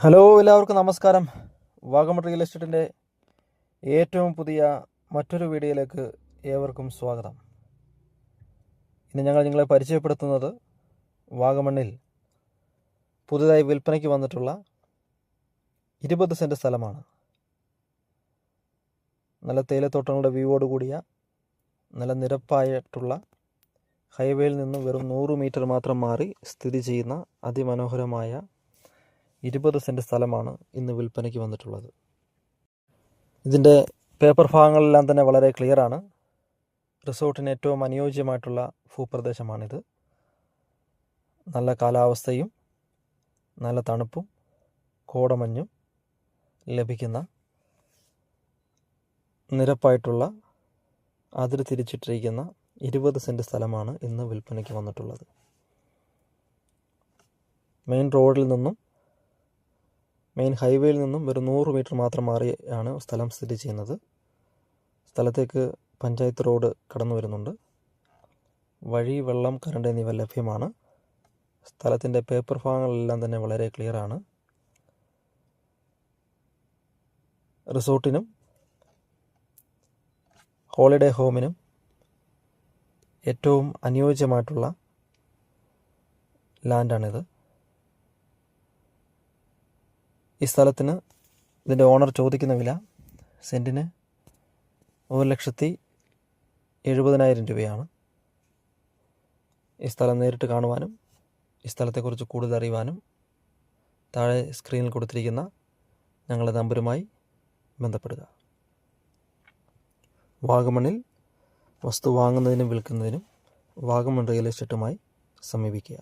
Hello, എല്ലാവർക്കും നമസ്കാരം. Vagamon real എസ്റ്റേറ്റിൻ്റെ ഏറ്റവും പുതിയ മറ്റൊരു വീഡിയോയിലേക്ക് ഏവർക്കും സ്വാഗതം. ഇന്ന് ഞങ്ങൾ നിങ്ങളെ പരിചയപ്പെടുത്തുന്നത് വാഗമണ്ണിൽ പുതുതായി വിൽപ്പനയ്ക്ക് വന്നിട്ടുള്ള 20 സെൻറ്റ് സ്ഥലമാണ്. നല്ല തേയിലത്തോട്ടങ്ങളുടെ വ്യൂവോട് കൂടിയ നല്ല നിരപ്പായിട്ടുള്ള ഹൈവേയിൽ നിന്ന് വെറും 100 മീറ്റർ മാത്രം മാറി സ്ഥിതി ചെയ്യുന്ന അതിമനോഹരമായ 20 സെൻറ്റ് സ്ഥലമാണ് ഇന്ന് വിൽപ്പനയ്ക്ക് വന്നിട്ടുള്ളത്. ഇതിൻ്റെ പേപ്പർ ഭാഗങ്ങളെല്ലാം തന്നെ വളരെ ക്ലിയറാണ്. റിസോർട്ടിന് ഏറ്റവും അനുയോജ്യമായിട്ടുള്ള ഭൂപ്രദേശമാണിത്. നല്ല കാലാവസ്ഥയും നല്ല തണുപ്പും കോടമഞ്ഞും ലഭിക്കുന്ന നിരപ്പായിട്ടുള്ള അതിര് തിരിച്ചിട്ടിരിക്കുന്ന 20 സെൻറ്റ് സ്ഥലമാണ് ഇന്ന് വിൽപ്പനയ്ക്ക് വന്നിട്ടുള്ളത്. മെയിൻ ഹൈവേയിൽ നിന്നും വെറും 100 മീറ്റർ മാത്രം മാറിയാണ് സ്ഥലം സ്ഥിതി ചെയ്യുന്നത്. സ്ഥലത്തേക്ക് പഞ്ചായത്ത് റോഡ് കടന്നു വരുന്നുണ്ട്. വഴി, വെള്ളം, കറണ്ട് എന്നിവ ലഭ്യമാണ്. സ്ഥലത്തിൻ്റെ പേപ്പർ ഭാഗങ്ങളെല്ലാം തന്നെ വളരെ ക്ലിയറാണ്. റിസോർട്ടിനും ഹോളിഡേ ഹോമിനും ഏറ്റവും അനുയോജ്യമായിട്ടുള്ള ലാൻഡാണിത്. ഈ സ്ഥലത്തിന് ഇതിൻ്റെ ഓണർ ചോദിക്കുന്ന വില സെൻറ്റിന് 1,70,70,000 രൂപയാണ്. ഈ സ്ഥലം നേരിട്ട് കാണുവാനും ഈ സ്ഥലത്തെക്കുറിച്ച് കൂടുതൽ അറിയുവാനും താഴെ സ്ക്രീനിൽ കൊടുത്തിരിക്കുന്ന ഞങ്ങളുടെ നമ്പറുമായി ബന്ധപ്പെടുക. വാഗമണിൽ വസ്തു വാങ്ങുന്നതിനും വിൽക്കുന്നതിനും വാഗമൺ റിയൽ എസ്റ്റേറ്റുമായി സമീപിക്കുക.